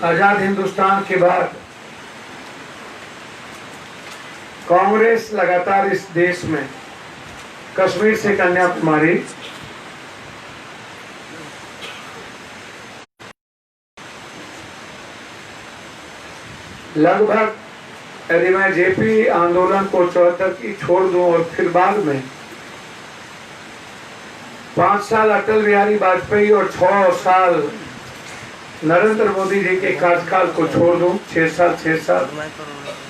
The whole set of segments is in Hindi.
आजाद हिंदुस्तान के बाद कांग्रेस लगातार इस देश में कश्मीर से कन्याकुमारी लगभग, यदि मैं जेपी आंदोलन को 74 की छोड़ दूं और फिर बाद में 5 साल अटल बिहारी वाजपेयी और 6 साल नरेंद्र मोदी जी के कार्यकाल को छोड़ दूं, 6 साल,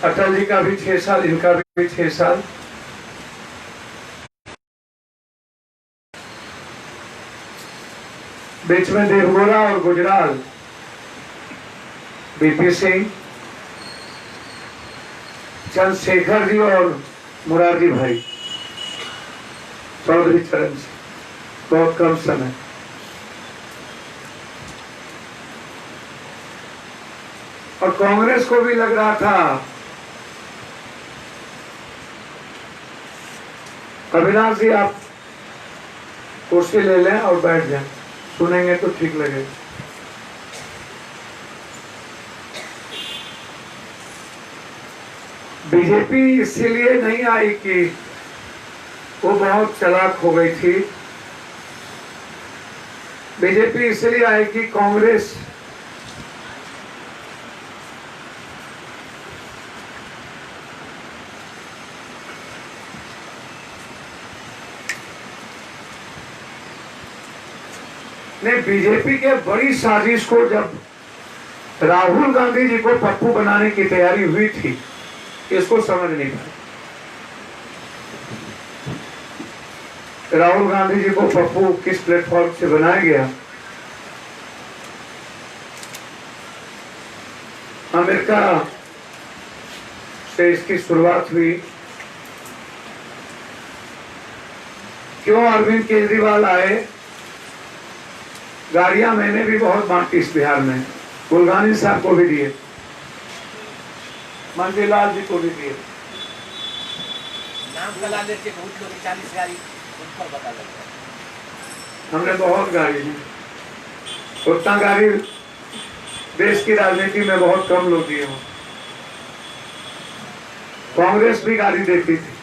अटल जी का भी 6 साल, इनका भी 6 साल, बीच में देवगोरा और गुजराल, बीपी सिंह, चंद्रशेखर जी और मुरारजी भाई, चौधरी चरण सिंह, बहुत कम समय। और कांग्रेस को भी लग रहा था अविनाश जी आप कुर्सी ले लें और बैठ जाएं, सुनेंगे तो ठीक लगेगा। बीजेपी इसीलिए नहीं आई कि वो बहुत चालाक हो गई थी, बीजेपी इसलिए आई कि कांग्रेस ने बीजेपी के बड़ी साजिश को, जब राहुल गांधी जी को पप्पू बनाने की तैयारी हुई थी, इसको समझ नहीं पाए। राहुल गांधी जी को पप्पू किस प्लेटफॉर्म से बनाया गया? अमेरिका से इसकी शुरुआत हुई। क्यों अरविंद केजरीवाल आए? गाड़ियां मैंने भी बहुत बांटी इस बिहार में, गुलगानी साहब को भी दिए, मंजीलाल जी को भी दिए। नाम बता देते बहुत लोग 40 गाड़ी उन पर बता देते हैं। हमने बहुत गाड़ी दी, उतना गाड़ी देश की राजनीति में बहुत कम लोग दिए हों। कांग्रेस भी गाड़ी देती थी।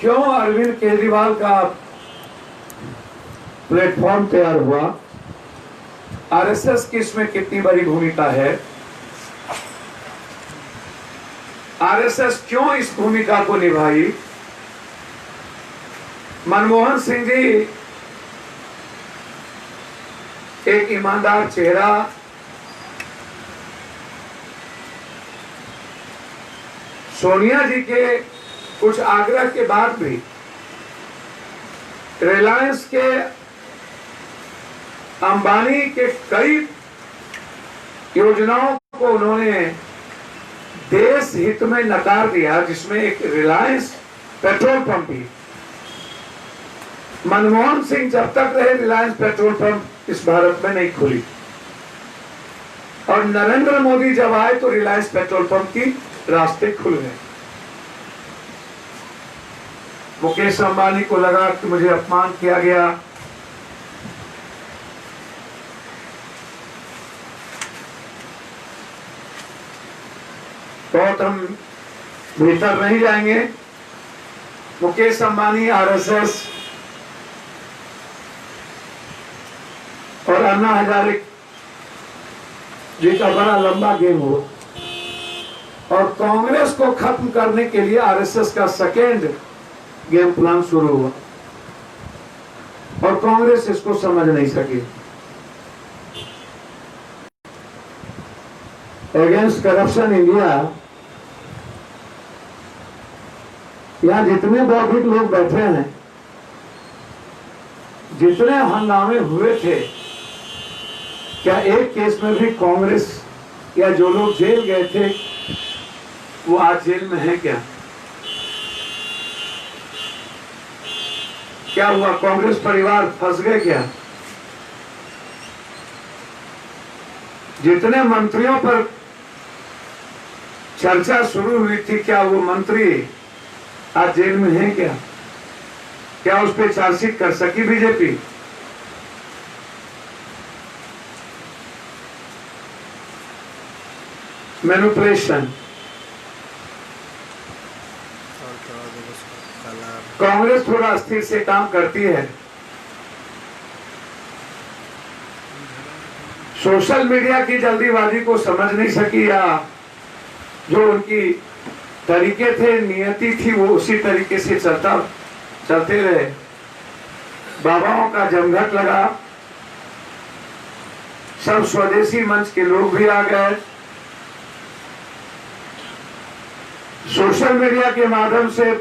क्यों अरविंद केजरीवाल का प्लेटफॉर्म तैयार हुआ? आरएसएस की इसमें कितनी बड़ी भूमिका है? आरएसएस क्यों इस भूमिका को निभाई? मनमोहन सिंह जी एक ईमानदार चेहरा, सोनिया जी के कुछ आग्रह के बाद भी रिलायंस के अंबानी के कई योजनाओं को उन्होंने देश हित में नकार दिया, जिसमें एक रिलायंस पेट्रोल पंप भी। मनमोहन सिंह जब तक रहे, रिलायंस पेट्रोल पंप इस भारत में नहीं खुली, और नरेंद्र मोदी जब आए तो रिलायंस पेट्रोल पंप की रास्ते खुल गए। मुकेश अंबानी को लगा कि मुझे अपमान किया गया, बहुत हम भीतर नहीं जाएंगे। मुकेश अंबानी, आरएसएस और अन्ना हजारे जी का बड़ा लंबा गेम हो, और कांग्रेस को खत्म करने के लिए आरएसएस का सेकेंड गेम प्लान शुरू हुआ, और कांग्रेस इसको समझ नहीं सकी। अगेंस्ट करप्शन इंडिया, यहां जितने बौद्धिक लोग बैठे हैं, जितने हंगामे हुए थे, क्या एक केस में भी कांग्रेस या जो लोग जेल गए थे वो आज जेल में है? क्या हुआ? कांग्रेस परिवार फंस गए क्या? जितने मंत्रियों पर चर्चा शुरू हुई थी, क्या वो मंत्री आज जेल में हैं क्या? क्या उस पर चार्जशीट कर सकी बीजेपी? मैनिपुलेशन। कांग्रेस थोड़ा अस्थिर से काम करती है। सोशल मीडिया की जल्दीबाजी को समझ नहीं सकी, या जो उनकी तरीके थे, नियति थी, वो उसी तरीके से चलते रहे। बाबाओं का जमघट लगा, सब स्वदेशी मंच के लोग भी आ गए। सोशल मीडिया के माध्यम से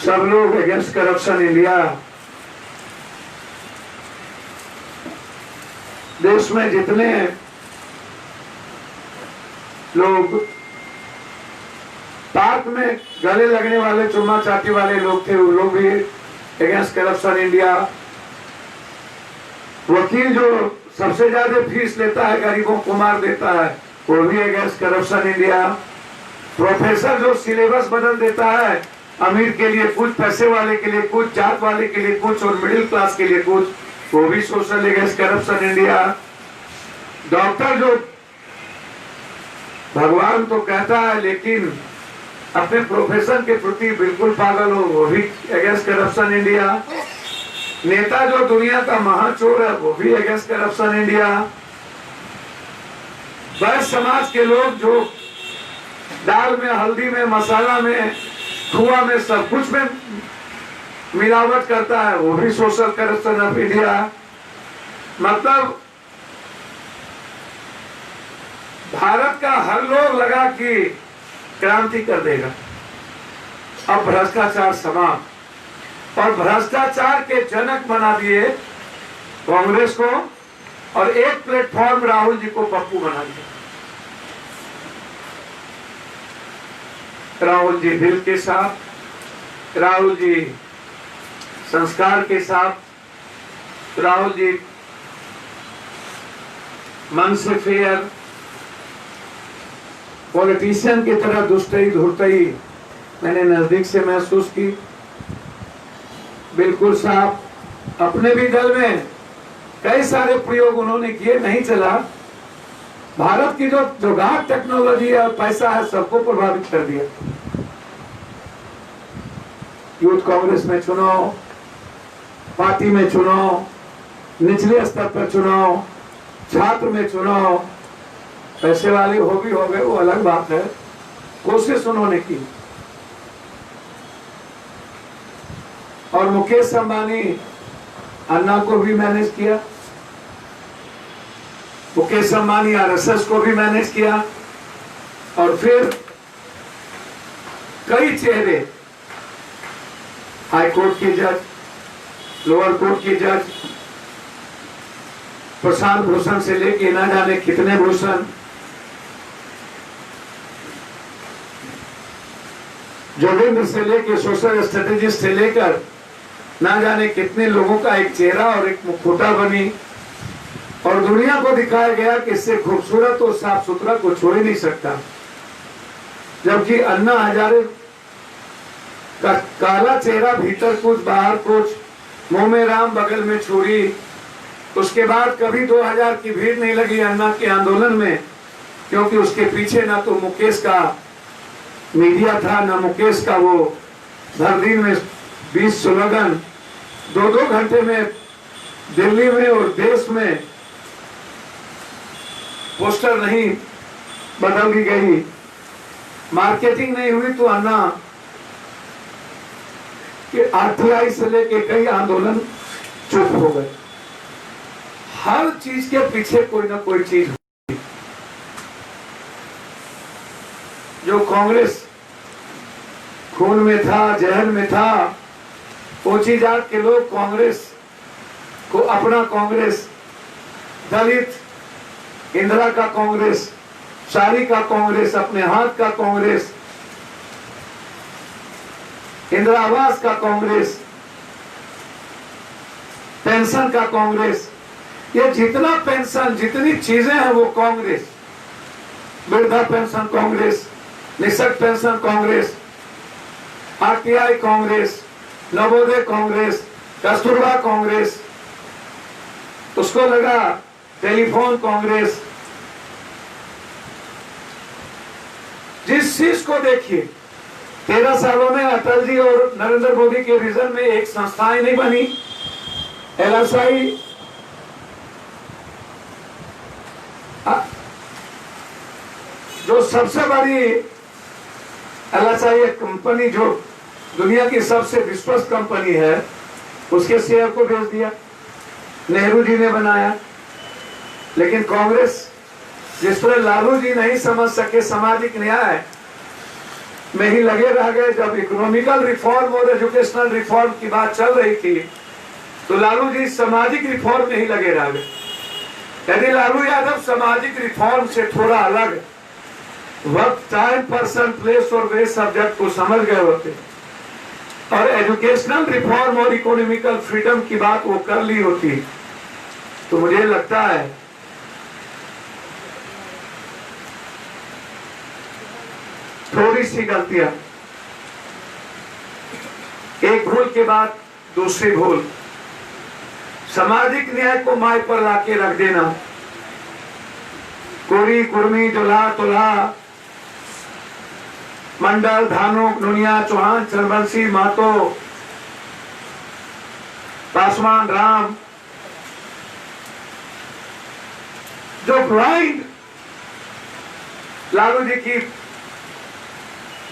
सब लोग अगेंस्ट करप्शन इंडिया, देश में जितने लोग पार्क में गले लगने वाले, चुम्मा चाटी वाले लोग थे, वो लोग भी अगेंस्ट करप्शन इंडिया। वकील जो सबसे ज्यादा फीस लेता है, गरीबों को मार देता है, वो भी अगेंस्ट करप्शन इंडिया। प्रोफेसर जो सिलेबस बदल देता है, अमीर के लिए कुछ, पैसे वाले के लिए कुछ, जात वाले के लिए कुछ और मिडिल क्लास के लिए कुछ, वो भी social against corruption India. Doctor जो भगवान तो कहता है लेकिन अपने प्रोफेशन के प्रति बिल्कुल पागल हो, वो भी अगेंस्ट करप्शन इंडिया। नेता जो दुनिया का महाचोर है, वो भी अगेंस्ट करप्शन इंडिया। वैश्य समाज के लोग जो दाल में, हल्दी में, मसाला में, खुआ में, सब कुछ में मिलावट करता है, वो भी सोशल करप्शन ऑफ इंडिया। मतलब भारत का हर लोग लगा कि क्रांति कर देगा, अब भ्रष्टाचार समाप्त, और भ्रष्टाचार के जनक बना दिए कांग्रेस को, और एक प्लेटफॉर्म राहुल जी को पप्पू बना दिया। राहुल जी दिल के साथ, राहुल जी संस्कार के साथ, राहुल जी मन से फेयर, पॉलिटिशियन की तरह दुष्टई धुरतई मैंने नजदीक से महसूस की। बिल्कुल साफ। अपने भी दल में कई सारे प्रयोग उन्होंने किए, नहीं चला। भारत की जो जुगाड़ टेक्नोलॉजी है और पैसा है, सबको प्रभावित कर दिया। यूथ कांग्रेस में चुनाव, पार्टी में चुनाव, निचले स्तर पर चुनाव, छात्र में चुनाव, पैसे वाले हो भी हो गए, वो अलग बात है। कोशिश उन्होंने की। और मुकेश अंबानी, अन्ना को भी मैनेज किया, मुकेश अंबानी आरएसएस को भी मैनेज किया, और फिर कई चेहरे, हाई कोर्ट के जज, लोअर कोर्ट के जज, प्रशांत भूषण से लेके ना जाने कितने भूषण, जोगेंद्र से लेके सोशल स्ट्रेटेजिस्ट से लेकर ना जाने कितने लोगों का एक चेहरा और एक मुखौटा बनी, और दुनिया को दिखाया गया कि इससे खूबसूरत और साफ सुथरा को छोड़ ही नहीं सकता। जबकि अन्ना हजारे का काला चेहरा, भीतर कुछ बाहर कुछ, मुंह में राम बगल में छुरी। उसके बाद कभी 2000 की भीड़ नहीं लगी अन्ना के आंदोलन में, क्योंकि उसके पीछे ना तो मुकेश का मीडिया था, ना मुकेश का वो हर दिन में 20 स्लोगन 2-2 घंटे में दिल्ली में और देश में पोस्टर नहीं बदल दी गई, मार्केटिंग नहीं हुई, तो अन्ना कि आरटीआई से लेके कई आंदोलन चुप हो गए। हर चीज के पीछे कोई ना कोई चीज हुई। जो कांग्रेस खून में था, जहर में था, ऊंची जात के लोग कांग्रेस को अपना कांग्रेस, दलित इंदिरा का कांग्रेस, सारी का कांग्रेस, अपने हाथ का कांग्रेस, इंदिरा आवास का कांग्रेस, पेंशन का कांग्रेस, ये जितना पेंशन, जितनी चीजें हैं वो कांग्रेस, वृद्धा पेंशन कांग्रेस, निःशक्त पेंशन कांग्रेस, आरटीआई कांग्रेस, नवोदय कांग्रेस, कस्तूरबा कांग्रेस, उसको लगा टेलीफोन कांग्रेस। जिस चीज को देखिए, 13 सालों में अटल जी और नरेंद्र मोदी के विजन में एक संस्थाएं नहीं बनी। एलएसआई जो सबसे बड़ी एलएसआई एक कंपनी जो दुनिया की सबसे विश्वस्त कंपनी है, उसके शेयर को बेच दिया, नेहरू जी ने बनाया। लेकिन कांग्रेस जिस तरह लालू जी नहीं समझ सके सामाजिक न्याय में ही लगे रह गए। जब इकोनॉमिकल रिफॉर्म और एजुकेशनल रिफॉर्म की बात चल रही थी तो लालू जी सामाजिक रिफॉर्म में ही लगे रह गए। यदि लालू यादव सामाजिक रिफॉर्म से थोड़ा अलग वक्त, टाइम, पर्सन, प्लेस और वे सब्जेक्ट को समझ गए होते और एजुकेशनल रिफॉर्म और इकोनॉमिकल फ्रीडम की बात वो कर ली होती, तो मुझे लगता है थोड़ी सी गलतियां, एक भूल के बाद दूसरी भूल, सामाजिक न्याय को माई पर लाके रख देना, कोरी, कुर्मी, दुल्हा, तुल्हा, मंडल, धानुक, नुनिया, चौहान, चंद्रवंशी, मातो, पासवान, राम, जो ब्लाइंड लालू जी की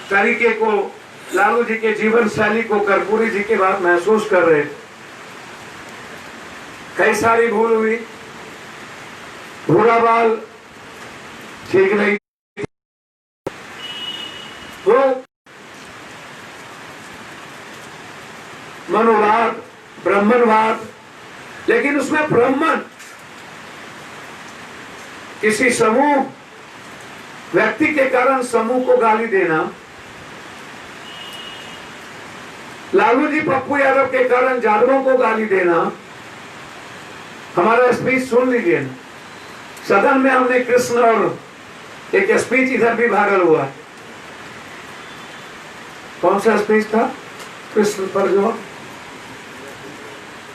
तरीके को, लालू जी के जीवन शैली को कर्पूरी जी के बाद महसूस कर रहे थे। कई सारी भूल हुई, भूरा बाल ठीक नहीं, वो मनोवाद, ब्राह्मणवाद, लेकिन उसमें ब्राह्मण किसी समूह, व्यक्ति के कारण समूह को गाली देना, लालू जी पप्पू यादव के कारण जादवों को गाली देना। हमारा स्पीच सुन लीजिए, सदन में हमने कृष्ण और एक स्पीच इधर भी वायरल हुआ। कौन सा स्पीच था? कृष्ण पर जो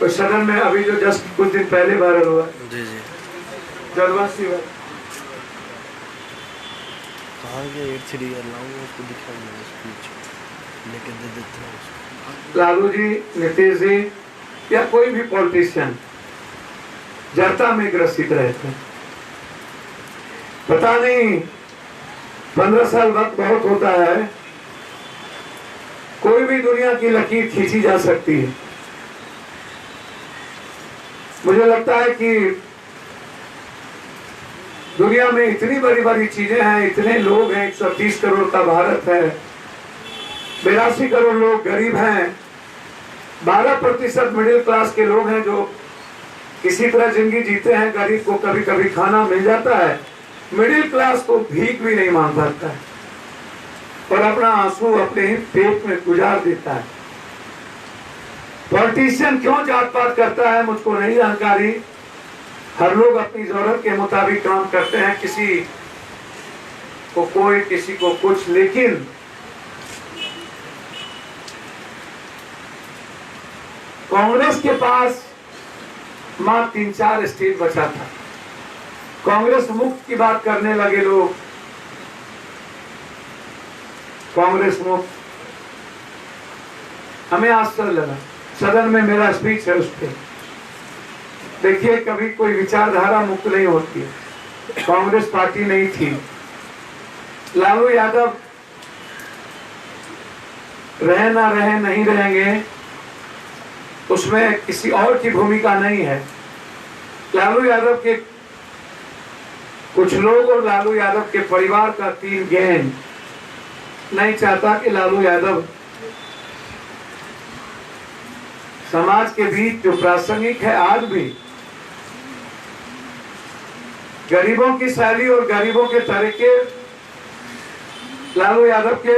तो सदन में अभी जो जस्ट कुछ दिन पहले वायरल हुआ। जी जी, जलवासी कहाँ के 8 लाऊंगा उसको दिखाऊंगा स्पीच लेके दे देते हैं उसको। लालू जी, नीतीश जी या कोई भी पॉलिटिशियन जड़ता में ग्रसित रहते हैं। पता नहीं 15 साल वक्त बहुत होता है, कोई भी दुनिया की लकीर खींची जा सकती है। मुझे लगता है कि दुनिया में इतनी बड़ी बड़ी चीजें हैं, इतने लोग हैं, 130 करोड़ का भारत है, 82 करोड़ लोग गरीब हैं, 12% मिडिल क्लास के लोग हैं जो किसी तरह जिंदगी जीते हैं। गरीब को कभी कभी खाना मिल जाता है, मिडिल क्लास को भीख भी नहीं मांग सकता है और अपना आंसू अपने ही पेट में गुजार देता है। पॉलिटिशियन क्यों जात पात करता है मुझको नहीं जानकारी। हर लोग अपनी जरूरत के मुताबिक काम करते हैं, किसी को कोई, किसी को कुछ। लेकिन कांग्रेस के पास मात्र 3-4 स्टेट बचा था। कांग्रेस मुक्त की बात करने लगे लोग, कांग्रेस मुक्त। हमें आश्चर्य लगा, सदन में मेरा स्पीच है उस पर। देखिए, कभी कोई विचारधारा मुक्त नहीं होती है। कांग्रेस पार्टी नहीं थी। लालू यादव रहे ना रहे, नहीं रहेंगे, उसमें किसी और की भूमिका नहीं है। लालू यादव के कुछ लोग और लालू यादव के परिवार का 3 गैंग नहीं चाहता कि लालू यादव समाज के बीच जो प्रासंगिक है, आज भी गरीबों की शैली और गरीबों के तरीके लालू यादव के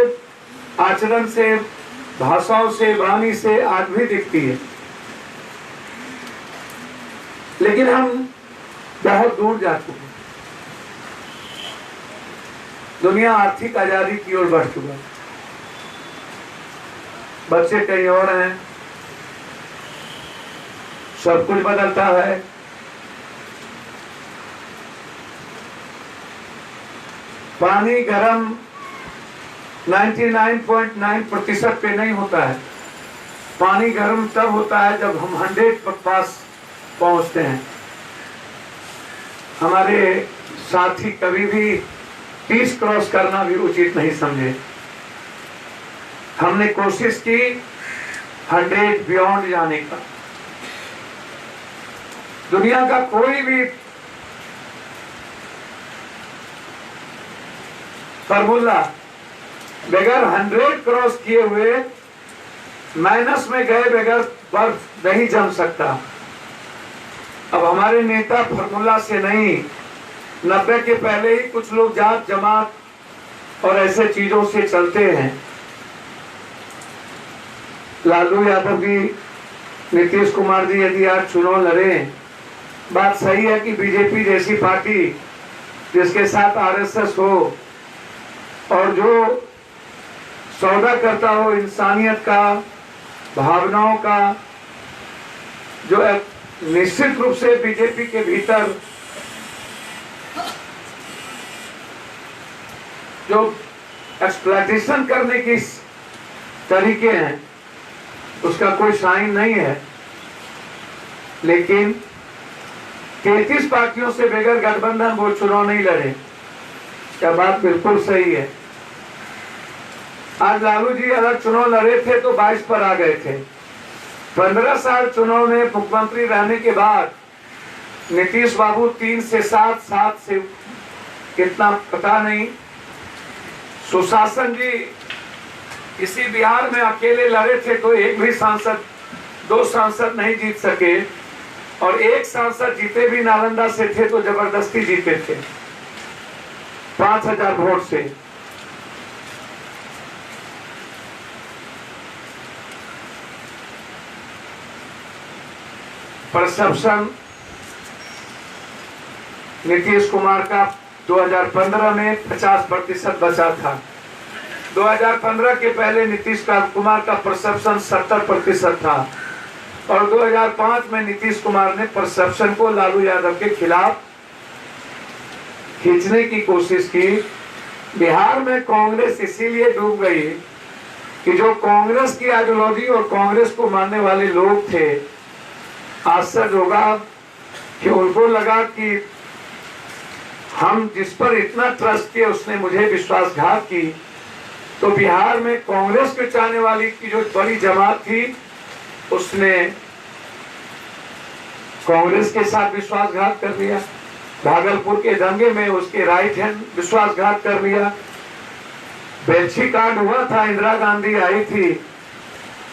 आचरण से, भाषाओं से, वाणी से आज भी दिखती है। लेकिन हम बहुत दूर जा चुके। दुनिया आर्थिक आजादी की ओर बढ़ चुका। बच्चे कहीं और हैं, सब कुछ बदलता है। पानी गर्म 99.9% पे नहीं होता है। पानी गर्म तब होता है जब हम 100 पर पास पहुंचते हैं। हमारे साथी कभी भी 30 क्रॉस करना भी उचित नहीं समझे। हमने कोशिश की 100 बियॉन्ड जाने का। दुनिया का कोई भी फार्मूला बगैर 100 क्रॉस किए हुए माइनस में गए बगैर बर्फ नहीं जम सकता। अब हमारे नेता फार्मूला से नहीं, 90 के पहले ही कुछ लोग जात जमात और ऐसे चीजों से चलते हैं। लालू यादव जी, नीतीश कुमार जी यदि आज चुनाव लड़े, बात सही है कि बीजेपी जैसी पार्टी जिसके साथ आरएसएस हो और जो सौदा करता हो इंसानियत का, भावनाओं का, जो निश्चित रूप से बीजेपी के भीतर जो एक्सप्लॉयटेशन करने की तरीके हैं उसका कोई साइन नहीं है। लेकिन 33 पार्टियों से बगैर गठबंधन वो चुनाव नहीं लड़े, क्या बात बिल्कुल सही है। आज लालू जी अगर चुनाव लड़े थे तो 22 पर आ गए थे। 15 साल चुनाव में मुख्यमंत्री रहने के बाद नीतीश बाबू 3 से 7, 7 से कितना पता नहीं। सुशासन जी इसी बिहार में अकेले लड़े थे तो एक भी सांसद, 2 सांसद नहीं जीत सके, और एक सांसद जीते भी नालंदा से थे तो जबरदस्ती जीते थे 5000 वोट से। परसेप्शन नीतीश कुमार का 2015 में 50% बचा था। 2015 के पहले नीतीश कुमार का परसेप्शन 70% था और 2005 में नीतीश कुमार ने परसेप्शन को लालू यादव के खिलाफ खींचने की कोशिश की। बिहार में कांग्रेस इसीलिए डूब गई कि जो कांग्रेस की आइडियोलॉजी और कांग्रेस को मानने वाले लोग थे, आश्चर्य होगा कि उनको लगा कि हम जिस पर इतना ट्रस्ट किए उसने मुझे विश्वासघात की। तो बिहार में कांग्रेस के चाहने वाली की जो बड़ी जमात थी उसने कांग्रेस के साथ विश्वासघात कर दिया। भागलपुर के दंगे में उसके राइट हैंड विश्वासघात कर दिया। बेलछी कांड हुआ था, इंदिरा गांधी आई थी।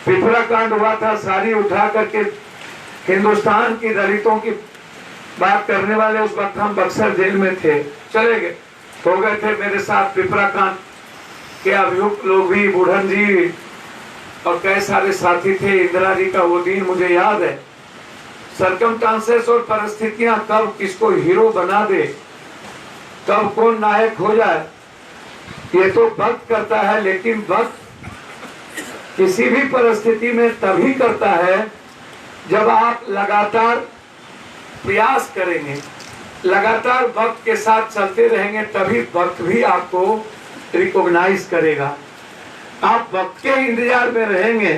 पिपरा कांड हुआ था, साड़ी उठा करके हिंदुस्तान की दलितों की बात करने वाले, उस वक्त हम बक्सर जेल में थे, चले गए, हो गए थे मेरे साथ। पिपरा कांड के अभियुक्त लोग भी, बुढ़न जी और कई सारे साथी थे। इंदिरा जी का वो दिन मुझे याद है। सर्कमस्टांसेस और परिस्थितियां कब किसको हीरो बना दे, कब कौन नायक हो जाए, ये तो वक्त करता है। लेकिन वक्त किसी भी परिस्थिति में तभी करता है जब आप लगातार प्रयास करेंगे, लगातार वक्त के साथ चलते रहेंगे, तभी वक्त भी आपको रिकॉग्नाइज करेगा। आप वक्त के इंतजार में रहेंगे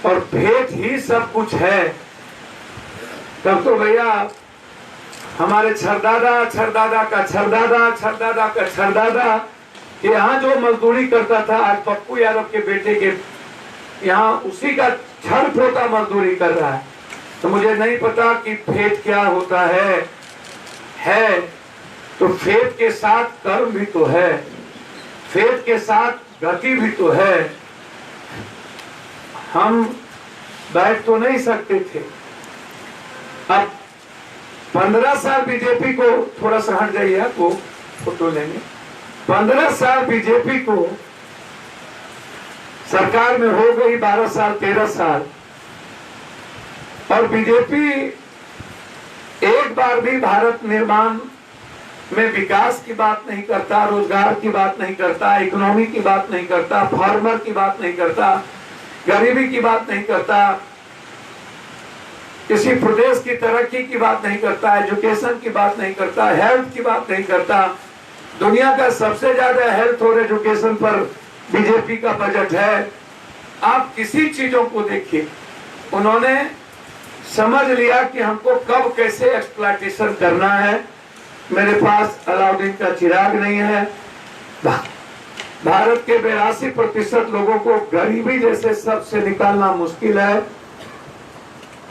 और भेंट ही सब कुछ है, तब तो भैया हमारे छरदादा छरदादा का छरदादा छरदादा का छरदादा यहाँ जो मजदूरी करता था, आज पप्पू यादव के बेटे के यहाँ उसी का छर पोता मजदूरी कर रहा है। तो मुझे नहीं पता कि फेट क्या होता है तो फेट के साथ कर्म भी तो है, फेट के साथ गति भी तो है। हम बैठ तो नहीं सकते थे। अब 15 साल बीजेपी को, थोड़ा सा हट जाइए, आपको फोटो लेंगे। 15 साल बीजेपी को सरकार में हो गई, 12 साल 13 साल, और बीजेपी एक एक बार भी भारत निर्माण में विकास की बात नहीं करता, रोजगार की बात नहीं करता, इकोनॉमी की बात नहीं करता, फार्मर की बात नहीं करता, गरीबी की बात नहीं करता, किसी प्रदेश की तरक्की की बात नहीं करता, एजुकेशन की बात नहीं करता, हेल्थ की बात नहीं करता। दुनिया का सबसे ज्यादा हेल्थ और एजुकेशन पर बीजेपी का बजट है। आप किसी चीजों को देखिए, उन्होंने समझ लिया कि हमको कब कैसे एक्सप्लॉयटेशन करना है। मेरे पास अलाउद्दीन का चिराग नहीं है। भारत के 82% लोगों को गरीबी जैसे सबसे निकालना मुश्किल है।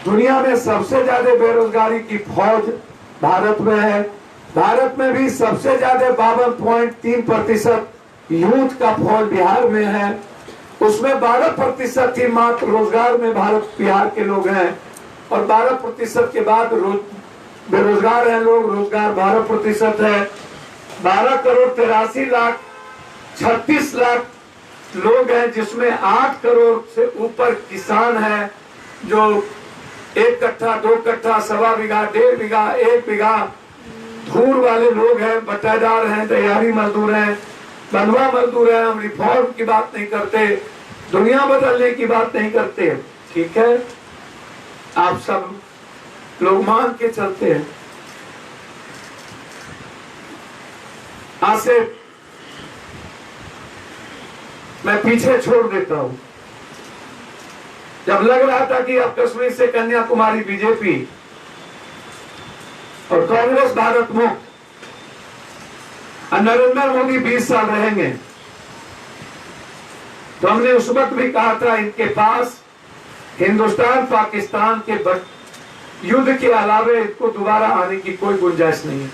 दुनिया में सबसे ज्यादा बेरोजगारी की फौज भारत में है। भारत में भी सबसे ज्यादा 52.3% यूथ का फौज बिहार में है। उसमें 12% ही मात्र रोजगार में भारत बिहार के लोग हैं और 12% के बाद बेरोजगार हैं लोग। रोजगार 12% है। 12,83,36,00,000 लोग हैं, जिसमें 8 करोड़ से ऊपर किसान हैं जो 1 कट्ठा 2 कट्ठा 1.25 बीघा 1.5 बीघा 1 बीघा धूर वाले लोग हैं, बटाईदार हैं, तैयारी मजदूर हैं, बंधुआ मजदूर हैं। हम रिफॉर्म की बात नहीं करते, दुनिया बदलने की बात नहीं करते। ठीक है, आप सब लोग मान के चलते हैं। आज से मैं पीछे छोड़ देता हूं। जब लग रहा था कि अब कश्मीर से कन्याकुमारी बीजेपी और कांग्रेस भारत मुक्त और नरेंद्र मोदी 20 साल रहेंगे, तो हमने उस वक्त भी कहा था इनके पास हिंदुस्तान पाकिस्तान के युद्ध के अलावे इनको दोबारा आने की कोई गुंजाइश नहीं है।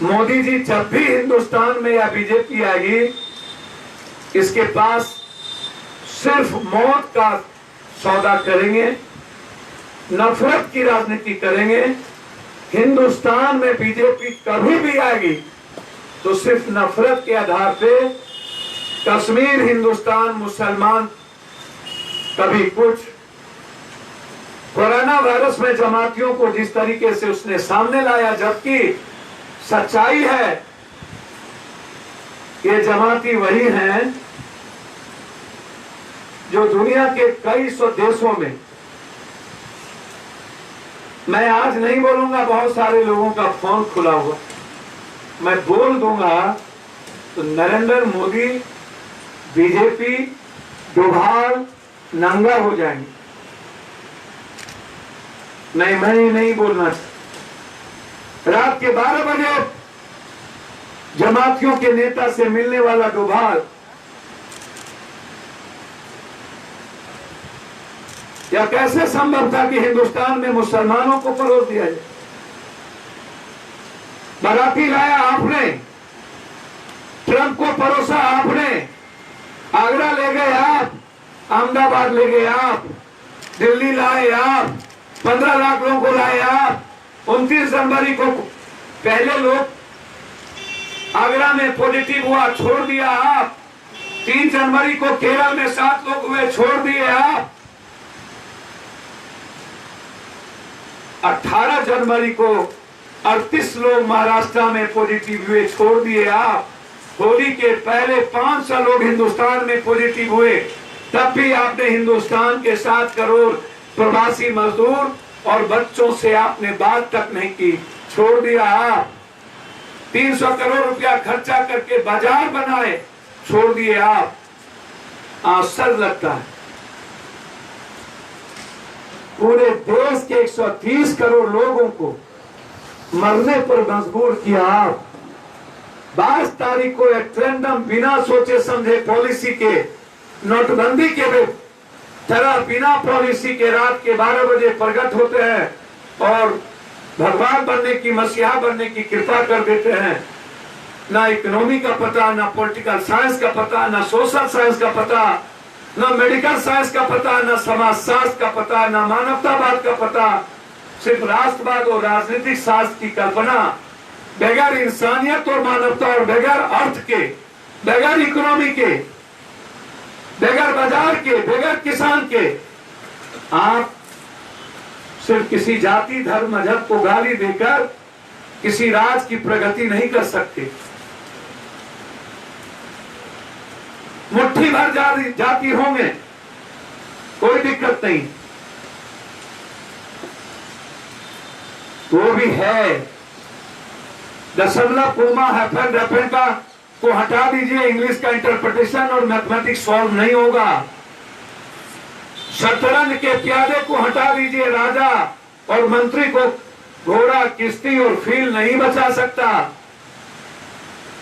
मोदी जी जब भी हिंदुस्तान में या बीजेपी आएगी, इसके पास सिर्फ मौत का सौदा करेंगे, नफरत की राजनीति करेंगे। हिंदुस्तान में बीजेपी कभी भी आएगी तो सिर्फ नफरत के आधार पे, कश्मीर हिंदुस्तान मुसलमान कभी कुछ। कोरोना वायरस में जमातियों को जिस तरीके से उसने सामने लाया, जबकि सच्चाई है ये जमाती वही हैं जो दुनिया के कई सौ देशों में, मैं आज नहीं बोलूंगा, बहुत सारे लोगों का फोन खुला हुआ, मैं बोल दूंगा तो नरेंद्र मोदी बीजेपी डुभार नंगा हो जाएंगे। मैं नहीं बोलना। रात के 12 बजे जमातियों के नेता से मिलने वाला डुभार या कैसे संभव था कि हिंदुस्तान में मुसलमानों को परोस दिया जाए। बाराती लाया आपने, ट्रंप को परोसा आपने, आगरा ले गए आप, अहमदाबाद ले गए आप, दिल्ली लाए आप, 15 लाख लोगों को लाए आप। 29 जनवरी को पहले लोग आगरा में पॉजिटिव हुआ, छोड़ दिया आप। 3 जनवरी को केरल में 7 लोग हुए, छोड़ दिए आप। 18 जनवरी को 38 लोग महाराष्ट्र में पॉजिटिव हुए, छोड़ दिए आप। होली के पहले 500 लोग हिंदुस्तान में पॉजिटिव हुए, तब भी आपने हिंदुस्तान के 7 करोड़ प्रवासी मजदूर और बच्चों से आपने बात तक नहीं की, छोड़ दिया आप। 300 करोड़ रुपया खर्चा करके बाजार बनाए, छोड़ दिए आप। आश्चर्य लगता है, पूरे देश के 130 करोड़ लोगों को मरने पर मजबूर किया आप। 22 तारीख को एक ट्रेंडम बिना सोचे समझे पॉलिसी के, नोटबंदी के तरह बिना पॉलिसी के रात के 12 बजे प्रकट होते हैं और भगवान बनने की, मसीहा बनने की कृपा कर देते हैं। ना इकोनॉमी का पता, ना पॉलिटिकल साइंस का पता, ना सोशल साइंस का पता, ना मेडिकल साइंस का पता, ना समाजशास्त्र का पता, ना मानवतावाद का पता, सिर्फ राष्ट्रवाद और राजनीतिक शास्त्र की कल्पना, बगैर इंसानियत और मानवता और बगैर अर्थ के, बगैर इकोनॉमी के, बगैर बाजार के, बगैर किसान के। आप सिर्फ किसी जाति धर्म मजहब को गाली देकर किसी राज की प्रगति नहीं कर सकते। मुट्ठी भर जाति होंगे, कोई दिक्कत नहीं, वो भी है। दशमलव कोमा हैफन रेफन का को हटा दीजिए, इंग्लिश का इंटरप्रिटेशन और मैथमेटिक्स सॉल्व नहीं होगा। शतरंज के प्यादे को हटा दीजिए, राजा और मंत्री को घोड़ा किश्ती और फील नहीं बचा सकता।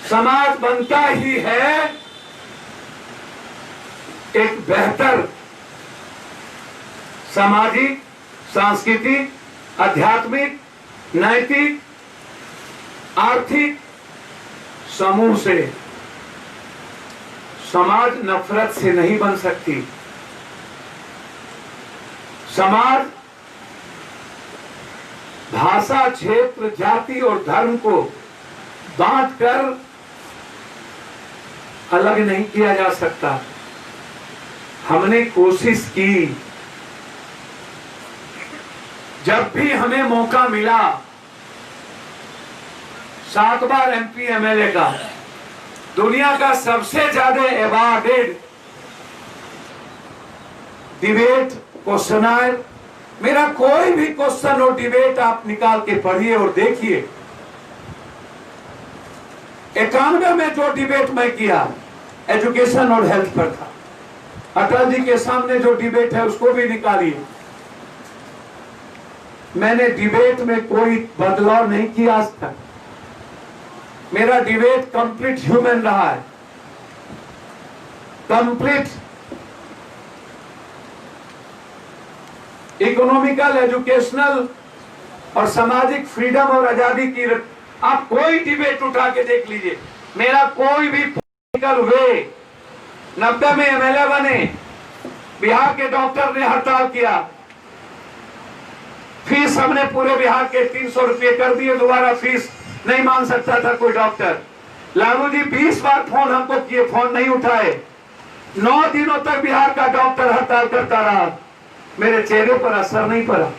समाज बनता ही है एक बेहतर सामाजिक, सांस्कृतिक, आध्यात्मिक, नैतिक, आर्थिक समूह से। समाज नफरत से नहीं बन सकती। समाज भाषा, क्षेत्र, जाति और धर्म को बांटकर अलग नहीं किया जा सकता। हमने कोशिश की, जब भी हमें मौका मिला, 7 बार एमपी एमएलए का, दुनिया का सबसे ज्यादा अवार्डेड डिबेट क्वेश्चनर, मेरा कोई भी क्वेश्चन और डिबेट आप निकाल के पढ़िए और देखिए। 91 में जो डिबेट मैं किया एजुकेशन और हेल्थ पर था, अटल जी के सामने जो डिबेट है उसको भी निकालिए। मैंने डिबेट में कोई बदलाव नहीं किया आज तक। मेरा डिबेट कंप्लीट ह्यूमन रहा है, कंप्लीट इकोनॉमिकल, एजुकेशनल और सामाजिक फ्रीडम और आजादी की। आप कोई डिबेट उठा के देख लीजिए, मेरा कोई भी पॉलिटिकल वे। 90 में एमएलए बने, बिहार के डॉक्टर ने हड़ताल किया, फीस हमने पूरे बिहार के 300 रुपये कर दिए, दोबारा फीस नहीं मान सकता था कोई डॉक्टर। लालू जी 20 बार फोन हमको किए, फोन नहीं उठाए। 9 दिनों तक बिहार का डॉक्टर हड़ताल करता रहा, मेरे चेहरे पर असर नहीं पड़ा।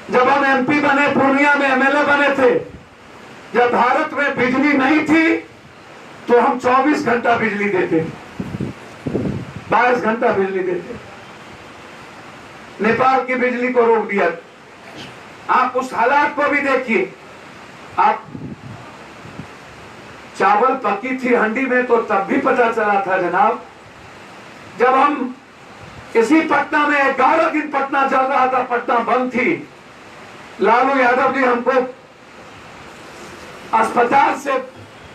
जब हम एमपी बने, पूर्णिया में एमएलए बने थे, जब भारत में बिजली नहीं थी तो हम 24 घंटा बिजली देते, 22 घंटा बिजली देते। नेपाल की बिजली को रोक दिया। आप उस हालात को भी देखिए। आप चावल पकी थी हंडी में तो तब भी पता चला था जनाब। जब हम इसी पटना में 11 दिन पटना चल रहा था, पटना बंद थी, लालू यादव जी हमको अस्पताल से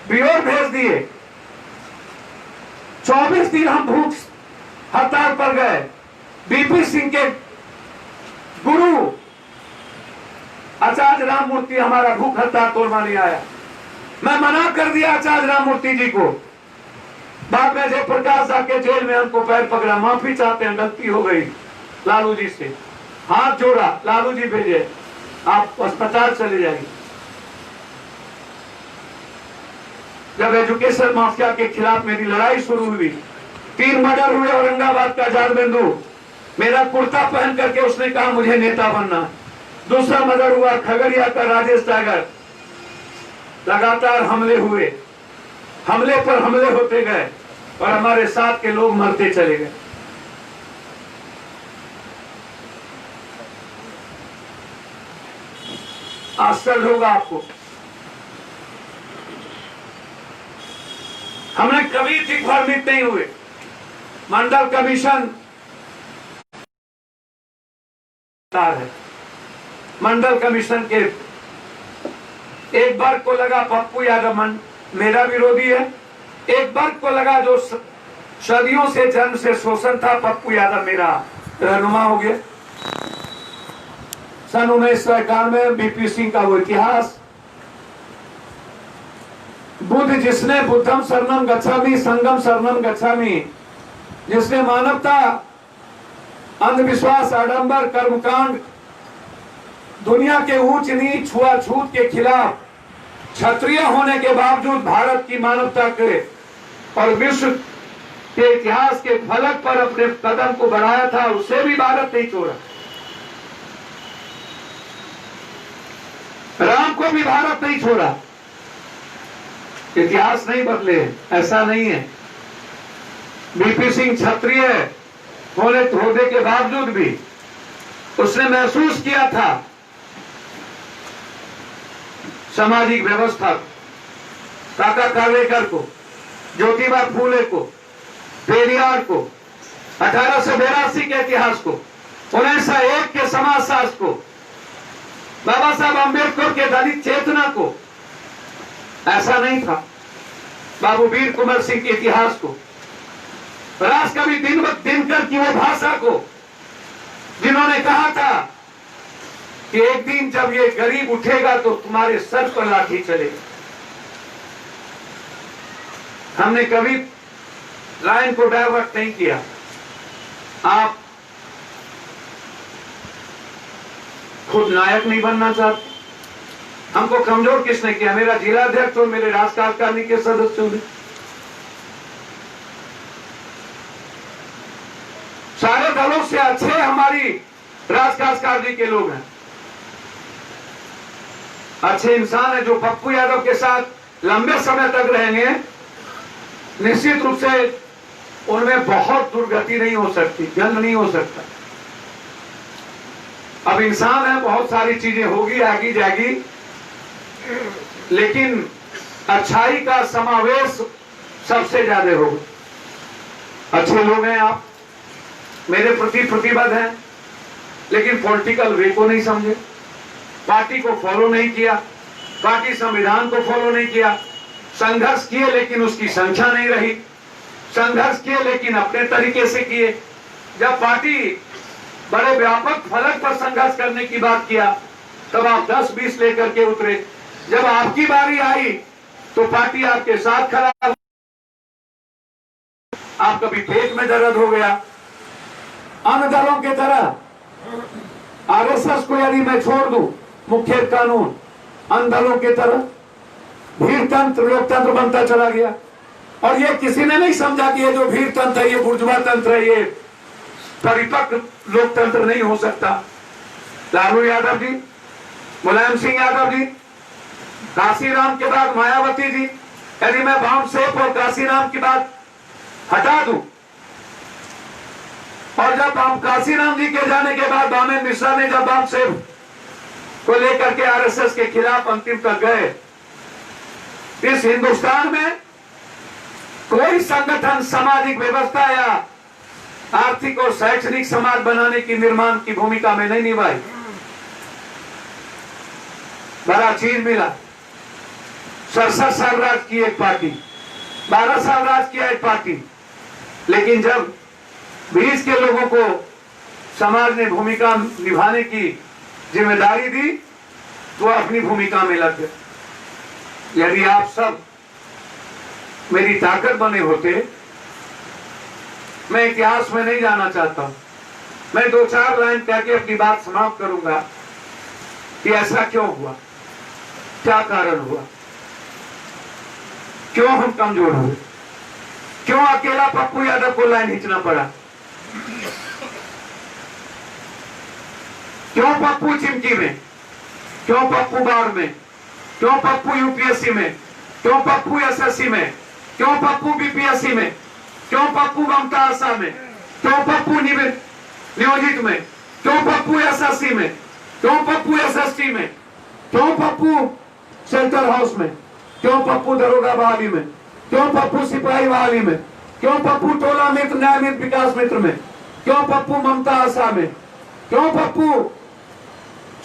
बियोर भेज दिए। 24 दिन हम भूख हड़ताल पर गए। बीपी सिंह के गुरु आचार्य राममूर्ति हमारा भूख हड़ताल तोड़वाने आया, मैं मना कर दिया आचार्य राममूर्ति जी को। बाद में जयप्रकाश जाके जेल में हमको पैर पकड़ा, माफी चाहते हैं, गलती हो गई लालू जी से, हाथ जोड़ा, लालू जी भेजे, आप अस्पताल चले जाइए। जब एजुकेशन माफिया के खिलाफ मेरी लड़ाई शुरू हुई, 3 मर्डर हुए औरंगाबाद का आजाद बिंदु, मेरा कुर्ता पहन करके उसने कहा मुझे नेता बनना। दूसरा मर्डर हुआ खगड़िया का राजेश टाइगर। लगातार हमले हुए, हमले पर हमले होते गए और हमारे साथ के लोग मरते चले गए। आश्चर्य होगा आपको, हमने कभी ठीक भ्रमित नहीं हुए। मंडल कमीशन है, मंडल कमीशन के एक वर्ग को लगा पप्पू यादव मेरा विरोधी है, एक वर्ग को लगा जो सदियों से जन्म से शोषण था, पप्पू यादव मेरा रहनुमा हो गया। सन 1991 बीपी सिंह का वो इतिहास, बुद्ध जिसने बुद्धम शरणम गच्छामि संगम शरणम गच्छामि, जिसने मानवता, अंधविश्वास, आडंबर, कर्मकांड, दुनिया के ऊंच नीच, छुआछूत के खिलाफ क्षत्रिय होने के बावजूद भारत की मानवता के और विश्व के इतिहास के फलक पर अपने कदम को बढ़ाया था, उसे भी भारत नहीं छोड़ा। राम को भी भारत नहीं छोड़ा। इतिहास नहीं बदले, ऐसा नहीं है। बीपी सिंह क्षत्रिय होने के बावजूद भी उसने महसूस किया था सामाजिक व्यवस्था, काका कालेकर को, ज्योतिबा फूले को, पेरियार को, 1882 के इतिहास को, 1901 के समाजशास्त्र को, बाबा साहब अम्बेडकर के दलित चेतना को। ऐसा नहीं था। बाबू वीर कुंवर सिंह के इतिहास को, राष्ट्रकवि दिनकर की वो भाषा को, जिन्होंने कहा था कि एक दिन जब ये गरीब उठेगा तो तुम्हारे सर पर लाठी चलेगा। हमने कभी लाइन को डाइवर्ट नहीं किया। आप खुद नायक नहीं बनना चाहते, हमको कमजोर किसने किया? मेरा जिला अध्यक्ष और मेरे राज्य कार्यकारिणी के सदस्यों ने। सारे दलों से अच्छे हमारी राज्य कार्यकारिणी के लोग हैं, अच्छे इंसान है। जो पप्पू यादव के साथ लंबे समय तक रहेंगे, निश्चित रूप से उनमें बहुत दुर्गति नहीं हो सकती, जंग नहीं हो सकता। अब इंसान है, बहुत सारी चीजें होगी, आगी जाएगी, लेकिन अच्छाई का समावेश सबसे ज्यादा होगा। अच्छे लोग हैं आप, मेरे प्रति प्रतिबद्ध हैं, लेकिन पॉलिटिकल वे को नहीं समझे, पार्टी को फॉलो नहीं किया, पार्टी संविधान को फॉलो नहीं किया। संघर्ष किए लेकिन उसकी संख्या नहीं रही, संघर्ष किए लेकिन अपने तरीके से किए। जब पार्टी बड़े व्यापक फलक पर संघर्ष करने की बात किया, तब आप 10-20 लेकर के उतरे। जब आपकी बारी आई तो पार्टी आपके साथ खड़ा, आप कभी पेट में दर्द हो गया, अन्य दलों की तरह आरएसएस को यदि मैं छोड़ दूं, मुख्य कानून, अन्य दलों की तरह भीड़ तंत्र लोकतंत्र बनता चला गया। और ये किसी ने नहीं समझा कि ये जो भीड़ तंत्र है, ये बुर्जुआ तंत्र है, ये परिपक्व लोकतंत्र नहीं हो सकता। लालू यादव जी, मुलायम सिंह यादव जी, काशीराम के बाद मायावती जी, यदि मैं बामसेफ और काशीराम की बात हटा दूं, और जब हम काशीराम जी के जाने के बाद दामेन मिश्रा ने जब बामसेफ को लेकर के आरएसएस के खिलाफ अंतिम तक गए, इस हिंदुस्तान में कोई संगठन सामाजिक व्यवस्था या आर्थिक और शैक्षणिक समाज बनाने की निर्माण की भूमिका में नहीं निभाई। बड़ा चीज मिला, 67 साल राज की एक पार्टी, 12 साल राज किया एक पार्टी, लेकिन जब 20 के लोगों को समाज ने भूमिका निभाने की जिम्मेदारी दी तो अपनी भूमिका में लग गए। यदि आप सब मेरी ताकत बने होते, मैं इतिहास में नहीं जाना चाहता हूं, मैं 2-4 लाइन कह के अपनी बात समाप्त करूंगा कि ऐसा क्यों हुआ, क्या कारण हुआ, क्यों हम कमजोर हुए, क्यों अकेला पप्पू यादव को लाइन खींचना पड़ा, क्यों पप्पू चिमकी में, क्यों पप्पू बाढ़ में, क्यों पप्पू यूपीएससी में, क्यों पप्पू एसएससी में, क्यों पप्पू बीपीएससी में, क्यों पप्पू ममता आशा में, क्यों पप्पू नियोजित में, क्यों पप्पू एसएससी में, क्यों पप्पू एसएसटी में, क्यों पप्पू सेंट्रल हाउस में, क्यों पप्पू दरोगा बहाली में, क्यों पप्पू सिपाही बहाली में, क्यों पप्पू टोला मित्र न्याय मित्र विकास मित्र में, क्यों पप्पू ममता आशा में, क्यों पप्पू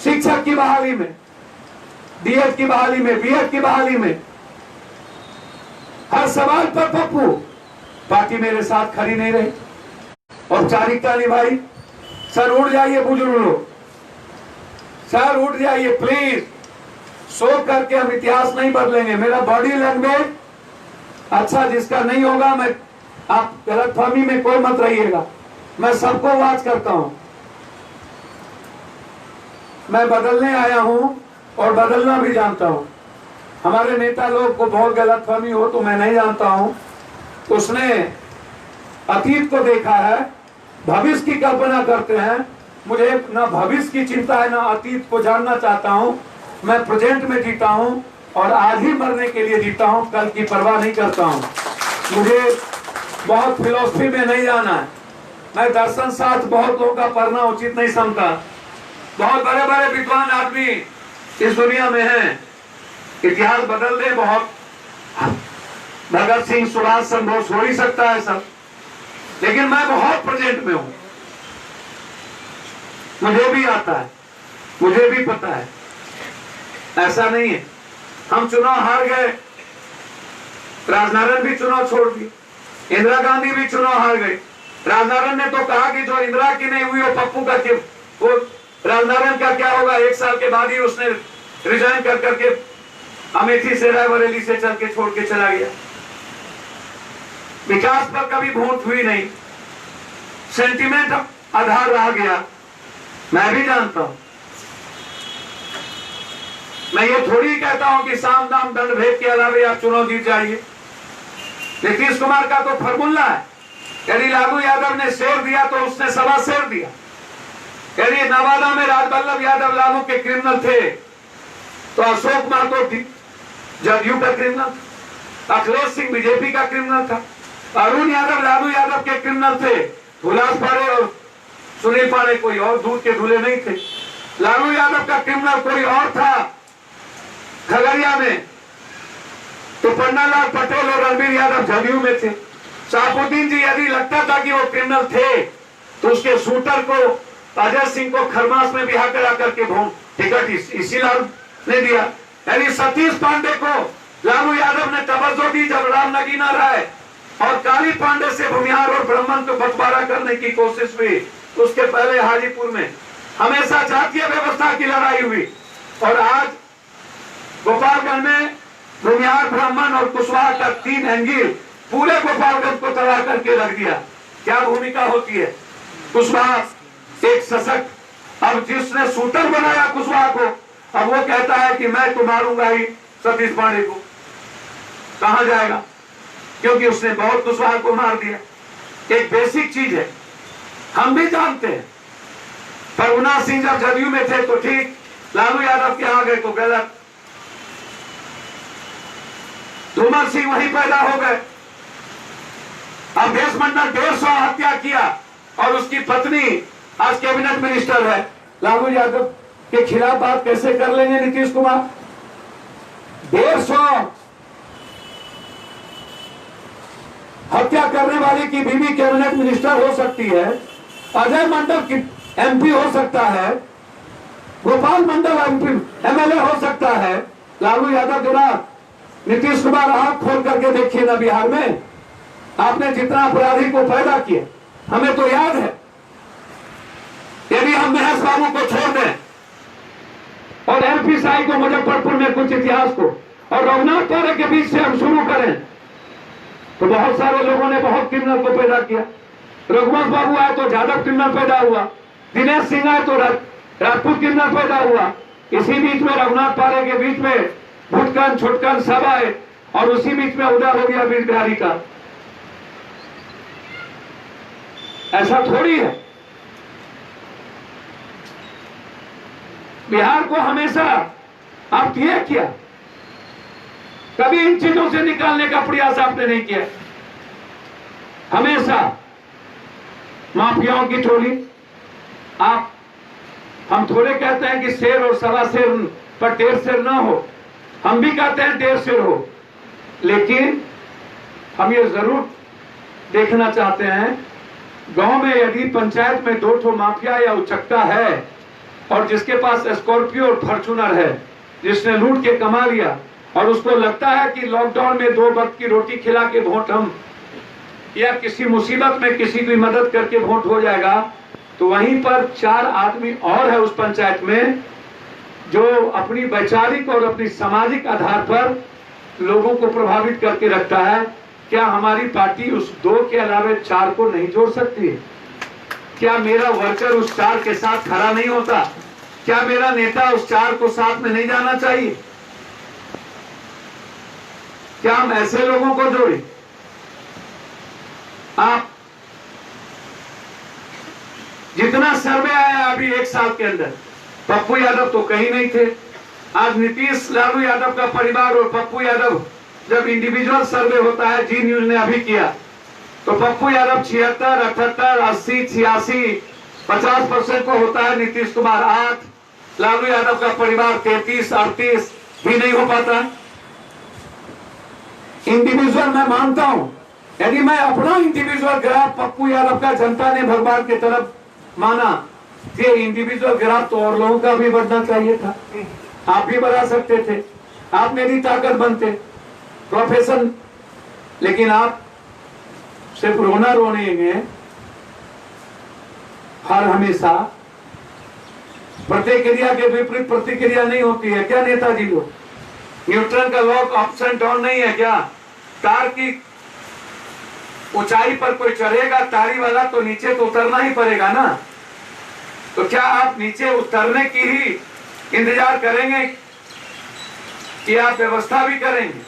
शिक्षक की बहाली में, डीएड की बहाली में, बीएड की बहाली में, हर सवाल पर पप्पू पार्टी मेरे साथ खड़ी नहीं रही, औपचारिकता निभाई। सर उठ जाइए बुजुर्ग लोग, सर उठ जाइए प्लीज, सो करके हम इतिहास नहीं बदलेंगे। मेरा बॉडी लैंग्वेज अच्छा जिसका नहीं होगा, मैं आप गलतफहमी में कोई मत रहिएगा, मैं सबको वाच करता हूं। मैं बदलने आया हूं और बदलना भी जानता हूं। हमारे नेता लोग को बहुत गलतफहमी हो तो मैं नहीं जानता हूं, उसने अतीत को देखा है, भविष्य की कल्पना करते हैं। मुझे ना भविष्य की चिंता है ना अतीत को जानना चाहता हूँ। मैं प्रेजेंट में जीता हूँ और आज ही मरने के लिए जीता हूँ, कल की परवाह नहीं करता हूँ। मुझे बहुत फिलॉसफी में नहीं जाना है। मैं दर्शन शास्त्र बहुत लोगों का पढ़ना उचित नहीं समझता। बहुत बड़े बड़े विद्वान आदमी इस दुनिया में हैं, इतिहास बदल दे बहुत। भगत सिंह, सुभाष चंद्र बोस हो ही सकता है सब, लेकिन मैं बहुत प्रेजेंट में हूं। मुझे भी आता है, मुझे भी पता है, ऐसा नहीं है। हम चुनाव हार गए, राजनारायण भी चुनाव छोड़ दिए, इंदिरा गांधी भी चुनाव हार गई। राजनारायण ने तो कहा कि जो इंदिरा की नहीं हुई वो पप्पू का, वो राजनारायण का क्या होगा। 1 साल के बाद ही उसने रिजाइन कर करके अमेठी से, रायबरेली से चल के छोड़ के चला गया। विकास पर कभी वोट हुई नहीं, सेंटिमेंट आधार रह गया। मैं भी जानता हूं, मैं ये थोड़ी कहता हूं कि साम दाम दंड भेद के अलावे आप चुनाव जीत जाइए। नीतीश कुमार का तो फॉर्मूला है, यदि लालू यादव ने शेर दिया तो उसने 1.25 शेर दिया। यदि नवादा में राजवल्लभ यादव लालू के क्रिमिनल थे तो अशोक महतो जदयू का क्रिमिनल, अखिलेश सिंह बीजेपी का क्रिमिनल था, अरुण यादव लालू यादव के क्रिमिनल थे, हुलास पाड़े और सुनील पाड़े कोई और दूध के धुले नहीं थे। लालू यादव का क्रिमिनल कोई और था खगड़िया में, तो पन्नालाल पटेल और रणबीर यादव जदयू में थे। शाहबुद्दीन जी यदि लगता था कि वो क्रिमिनल थे तो उसके शूटर को, अजय सिंह को खरमास में बिहार करा करके टिकट इसी लाल ने दिया। यानी सतीश पांडे को लालू यादव ने तवज्जो दी जब राम नगीना राय और काली पांडे से भूमिहार और ब्राह्मण को बंटवारा करने की कोशिश हुई। उसके पहले हाजीपुर में हमेशा जातीय व्यवस्था की लड़ाई हुई, और आज गोपालगंज में भूमिहार, ब्राह्मण और कुशवाहा का 3 एंगल पूरे गोपालगंज को तबाह करके रख दिया। क्या भूमिका होती है कुशवाहा एक सशक्त, अब जिसने शूटर बनाया कुशवाहा को, अब वो कहता है कि मैं तो मारूंगा ही सतीश पांडे को। कहां जाएगा, क्योंकि उसने बहुत कुशवाहा को मार दिया। एक बेसिक चीज है, हम भी जानते हैं। परगुना सिंह जब जदयू में थे तो ठीक, लालू यादव के आ गए तो गलत। धूमर सिंह वहीं पैदा हो गए। अवधेश मंडल 150 हत्या किया और उसकी पत्नी आज कैबिनेट मिनिस्टर है। लालू यादव के खिलाफ बात कैसे कर लेंगे नीतीश कुमार? 150 हत्या करने वाले की बीवी कैबिनेट मिनिस्टर हो सकती है, अजय मंडल की एमपी हो सकता है, गोपाल मंडल एमएलए हो सकता है। लालू यादव जरा नीतीश कुमार आंख खोल करके देखिए ना, बिहार में आपने जितना अपराधी को पैदा किया हमें तो याद है। यदि हम महेश बाबू को छोड़ दें और एलपी साई को, मुजफ्फरपुर में कुछ इतिहास को, और रघुनाथ पारे के बीच से हम शुरू करें तो बहुत सारे लोगों ने बहुत क्रिमिनल को पैदा किया। रघुवंश बाबू आए तो यादव क्रिमिनल पैदा हुआ, दिनेश सिंह आए तो राजपूत क्रिमिनल पैदा हुआ। इसी बीच में रघुनाथ पारे के बीच में भुटकन छुटकन सब आए, और उसी बीच में उदय हो गया वीर बिहारी का। ऐसा थोड़ी है। बिहार को हमेशा आप किए क्या? कभी इन चीजों से निकालने का प्रयास आपने नहीं किया। हमेशा माफियाओं की टोली। आप, हम थोड़े कहते हैं कि शेर और 1.25 शेर पर 1.5 शेर ना हो, हम भी कहते हैं 1.5 शेर हो, लेकिन हम ये जरूर देखना चाहते हैं, गांव में यदि पंचायत में 2 माफिया या उचक्का है और जिसके पास स्कॉर्पियो और फॉर्च्यूनर है, जिसने लूट के कमा लिया और उसको लगता है कि लॉकडाउन में 2 वक्त की रोटी खिला के वोट हम, या किसी मुसीबत में किसी की मदद करके वोट हो जाएगा, तो वहीं पर 4 आदमी और है उस पंचायत में जो अपनी वैचारिक और अपनी सामाजिक आधार पर लोगों को प्रभावित करके रखता है। क्या हमारी पार्टी उस 2 के अलावे 4 को नहीं जोड़ सकती है? क्या मेरा वर्कर उस 4 के साथ खड़ा नहीं होता? क्या मेरा नेता उस 4 को साथ में नहीं जाना चाहिए? क्या हम ऐसे लोगों को जोड़े? आप जितना सर्वे आया अभी 1 साल के अंदर, पप्पू यादव तो कहीं नहीं थे। आज नीतीश लालू यादव का परिवार और पप्पू यादव, जब इंडिविजुअल सर्वे होता है, जी न्यूज ने अभी किया, तो पप्पू यादव 76, 78, 80, 86, 50% को होता है, नीतीश कुमार 8, लालू यादव का परिवार 33, 38 भी नहीं हो पाता। इंडिविजुअल मैं मानता हूं, यदि मैं अपना इंडिविजुअल ग्राफ पप्पू यादव का जनता ने भगवान की तरफ माना, ये इंडिविजुअल ग्राफ तो और लोगों का भी बढ़ना चाहिए था। आप भी बढ़ा सकते थे, आप मेरी ताकत बनते प्रोफेशन, लेकिन आप सिर्फ रोना रोने हर हमेशा प्रतिक्रिया के विपरीत प्रतिक्रिया नहीं होती है क्या नेताजी लोग? न्यूटन का लॉ अप्स एंड डाउन नहीं है क्या? तार की ऊंचाई पर कोई चढ़ेगा तारी वाला तो नीचे तो उतरना ही पड़ेगा ना। तो क्या आप नीचे उतरने की ही इंतजार करेंगे कि आप व्यवस्था भी करेंगे?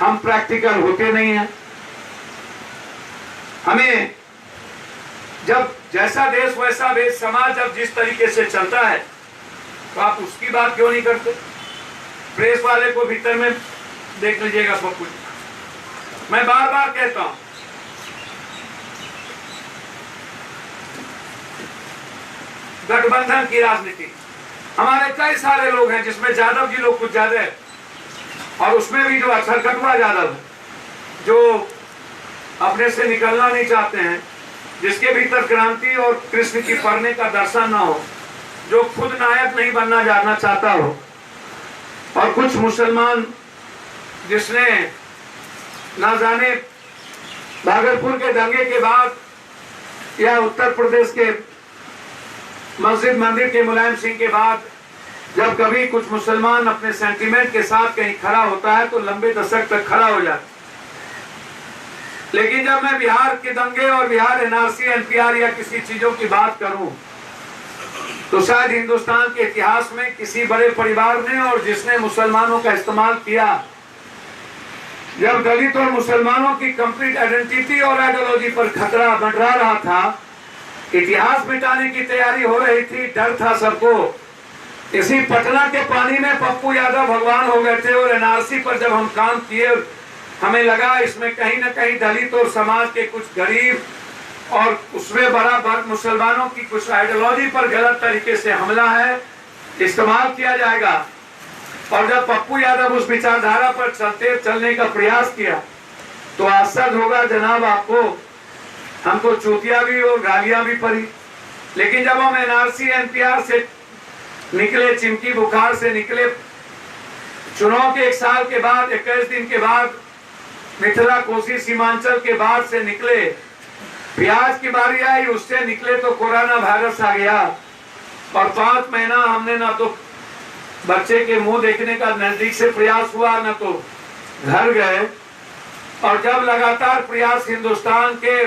हम प्रैक्टिकल होते नहीं हैं। हमें जब जैसा देश वैसा वेश, समाज जब जिस तरीके से चलता है, तो आप उसकी बात क्यों नहीं करते? प्रेस वाले को भीतर में देख लीजिएगा सब कुछ। मैं बार बार कहता हूं, गठबंधन की राजनीति, हमारे कई सारे लोग हैं जिसमें यादव जी लोग कुछ ज्यादा है, और उसमें भी जो अक्षरकटुआ यादव है, जो अपने से निकलना नहीं चाहते हैं, जिसके भीतर क्रांति और कृष्ण की पढ़ने का दर्शन ना हो, जो खुद नायक नहीं बनना जानना चाहता हो, और कुछ मुसलमान जिसने ना जाने भागलपुर के दंगे के बाद या उत्तर प्रदेश के मस्जिद मंदिर के मुलायम सिंह के बाद, जब कभी कुछ मुसलमान अपने सेंटीमेंट के साथ कहीं खड़ा होता है तो लंबे दशक तक खड़ा हो जाता। लेकिन जब मैं बिहार के दंगे और बिहार एनआरसी एनपीआर या किसी चीजों की बात करूं, तो शायद हिंदुस्तान के इतिहास में किसी बड़े परिवार ने और जिसने मुसलमानों का इस्तेमाल किया, जब दलित और मुसलमानों की कंप्लीट आइडेंटिटी और आइडियोलॉजी पर खतरा मंडरा रहा था, इतिहास मिटाने की तैयारी हो रही थी, डर था सबको। इसी पटना के पानी में पप्पू यादव भगवान हो गए थे, और एनआरसी पर जब हम काम किए, हमें लगा इसमें कहीं ना कहीं दलित और समाज के कुछ गरीब और उसमें बड़ा मुसलमानों की कुछ आइडियोलॉजी पर गलत तरीके से हमला है, इस्तेमाल किया जाएगा। और जब पप्पू यादव उस विचारधारा पर चलने का प्रयास किया, तो आश्चर्य होगा जनाब आपको, हमको चूतिया भी और गालियां भी पड़ी। लेकिन जब हम एनआरसी एनपीआर से निकले, चिमकी बुखार से निकले, चुनाव के 1 साल के बाद, 21 दिन के बाद, मिथिला कोसी सीमांचल के बाद से निकले, प्याज की बारी आई, उससे निकले तो कोरोना वायरस आ गया, और 5 महीना हमने ना तो बच्चे के मुंह देखने का नजदीक से प्रयास हुआ, ना तो घर गए। और जब लगातार प्रयास हिंदुस्तान के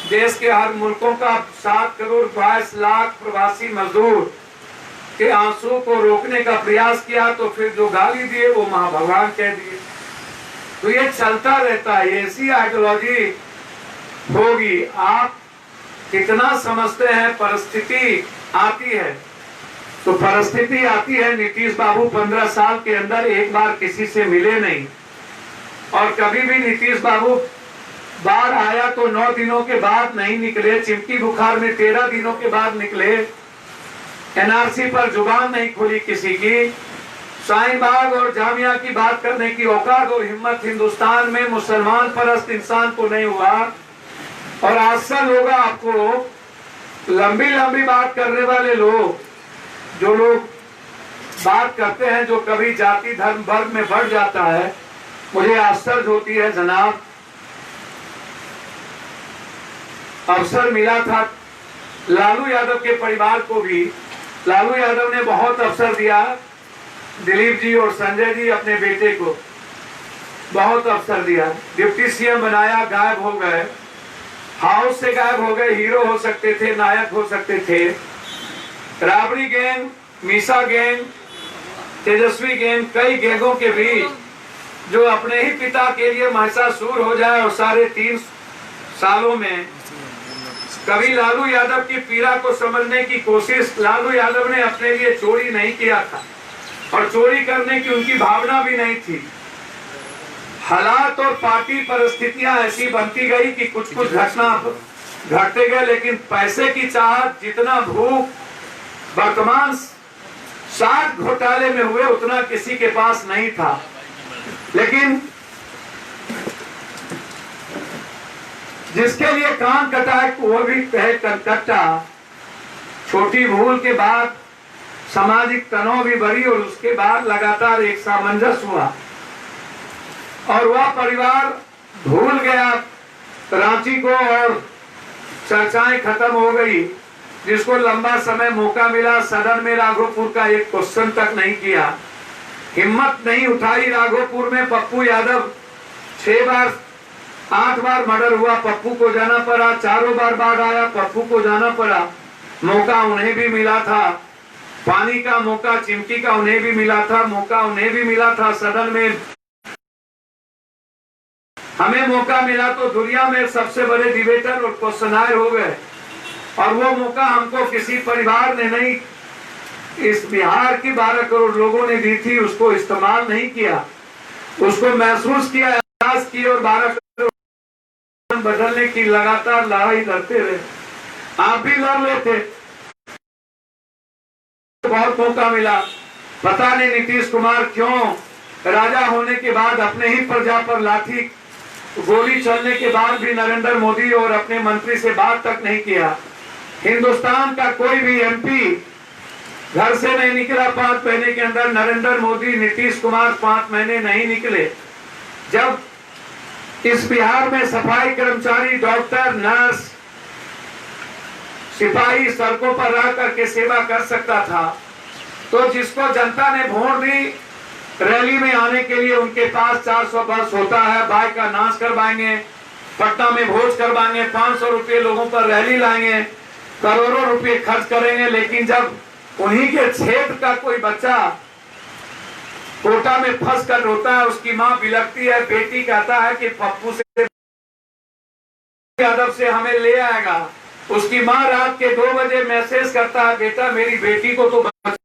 देश के हर मुल्कों का 7 करोड़ 22 लाख प्रवासी मजदूर के आंसू को रोकने का प्रयास किया, तो फिर जो गाली दिए वो महाभगवान कह दिए। तो ये चलता रहता है, ऐसी आइडियोलॉजी होगी। आप कितना समझते हैं परिस्थिति आती है, तो परिस्थिति आती है। नीतीश बाबू 15 साल के अंदर एक बार किसी से मिले नहीं, और कभी भी नीतीश बाबू बाढ़ आया तो 9 दिनों के बाद नहीं निकले, चिमकी बुखार में 13 दिनों के बाद निकले, एनआरसी पर जुबान नहीं खुली किसी की, शाहीन बाग और जामिया की बात करने की औकात और हिम्मत हिंदुस्तान में मुसलमान परस्त इंसान को नहीं हुआ। और आश्चर्य होगा आपको, लंबी लंबी बात करने वाले लोग, जो लोग बात करते हैं जो कभी जाति धर्म वर्ग में बढ़ जाता है, मुझे आश्चर्य होती है जनाब। अवसर मिला था लालू यादव के परिवार को भी, लालू यादव ने बहुत अवसर दिया, दिलीप जी और संजय जी अपने बेटे को बहुत अवसर दिया, डिप्टी सीएम बनाया, गायब हो गए, हाउस से गायब हो गए। हीरो हो सकते थे, नायक हो सकते थे। राबड़ी गैंग, मीसा गैंग, तेजस्वी गैंग, कई गैंगों के बीच जो अपने ही पिता के लिए महिषासुर हो जाए और सारे 3 सालों में कभी लालू यादव की पीड़ा को समझने की कोशिश लालू यादव ने अपने लिए चोरी नहीं किया था और चोरी करने की उनकी भावना भी नहीं थी। हालात और पार्टी परिस्थितियां ऐसी बनती गई कि कुछ कुछ घटना घटते गए, लेकिन पैसे की चाहत जितना भूख वर्तमान 60 घोटाले में हुए उतना किसी के पास नहीं था। लेकिन जिसके लिए कान कटा है वो भी कहे कटा। छोटी भूल के बाद सामाजिक तनाव भी बढ़ी और उसके बाद लगातार एक सामंजस्य हुआ और वह परिवार भूल गया रांची को और चर्चाएं खत्म हो गई। जिसको लंबा समय मौका मिला सदन में राघोपुर का एक क्वेश्चन तक नहीं किया, हिम्मत नहीं उठाई। राघोपुर में पप्पू यादव 8 बार मर्डर हुआ, पप्पू को जाना पड़ा। 4 बार बाढ़ आया, पप्पू को जाना पड़ा। मौका उन्हें भी मिला था, पानी का मौका चिमकी का उन्हें भी मिला था, मौका उन्हें भी मिला था। सदन में हमें मौका मिला तो दुनिया में सबसे बड़े डिबेटर और क्वेश्चनायर हो गए और वो मौका हमको किसी परिवार ने नहीं, इस बिहार की 12 करोड़ लोगों ने दी थी। उसको इस्तेमाल नहीं किया, उसको महसूस किया, एहसास किया और 12 करोड़ बदलने की लगातार लड़ाई लड़ते रहे। आप भी लड़ लेते, बहुत मौका मिला। पता नहीं नीतीश कुमार क्यों राजा होने के बाद अपने ही प्रजा पर लाठी गोली चलने के बाद भी नरेंद्र मोदी और अपने मंत्री से बात तक नहीं किया। हिंदुस्तान का कोई भी एमपी घर से नहीं निकला 5 महीने के अंदर। नरेंद्र मोदी नीतीश कुमार 5 महीने नहीं निकले। जब इस बिहार में सफाई कर्मचारी, डॉक्टर, नर्स, सिपाही सड़कों पर रह करके सेवा कर सकता था, तो जिसको जनता ने वोट दी रैली में आने के लिए उनके पास 400 बस होता है, बाइक का नाच करवाएंगे, पटना में भोज करवाएंगे, 500 रुपये लोगों पर रैली लाएंगे, करोड़ों रुपए खर्च करेंगे। लेकिन जब उन्हीं के क्षेत्र का कोई बच्चा कोटा में फंस कर रोता है, उसकी माँ बिलखती है, बेटी कहता है कि पप्पू से यादव से हमें ले आएगा, उसकी माँ रात के 2 बजे मैसेज करता है, बेटा मेरी बेटी को तो बचा।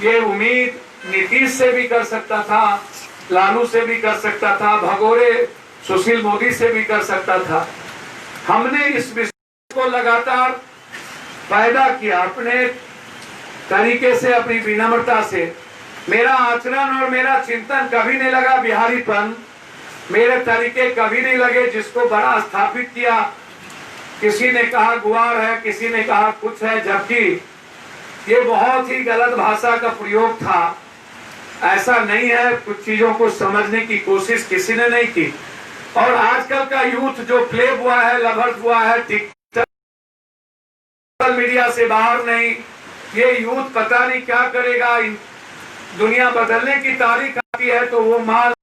ये उम्मीद नीतीश से भी कर सकता था, लालू से भी कर सकता था, भगोरे सुशील मोदी से भी कर सकता था। हमने इस विषय को लगातार पैदा किया अपने तरीके से, अपनी विनम्रता से। मेरा आचरण और मेरा चिंतन कभी नहीं लगा बिहारीपन, मेरे तरीके कभी नहीं लगे जिसको बड़ा स्थापित किया। किसी ने कहा गुआर है, किसी ने कहा कुछ है, जबकि ये बहुत ही गलत भाषा का प्रयोग था। ऐसा नहीं है, कुछ चीजों को समझने की कोशिश किसी ने नहीं की। और आजकल का यूथ जो प्ले हुआ है, लवर्स हुआ है, टिकटॉक सोशल मीडिया से बाहर नहीं, ये यूथ पता नहीं क्या करेगा। दुनिया बदलने की तारीख आती है तो वो माल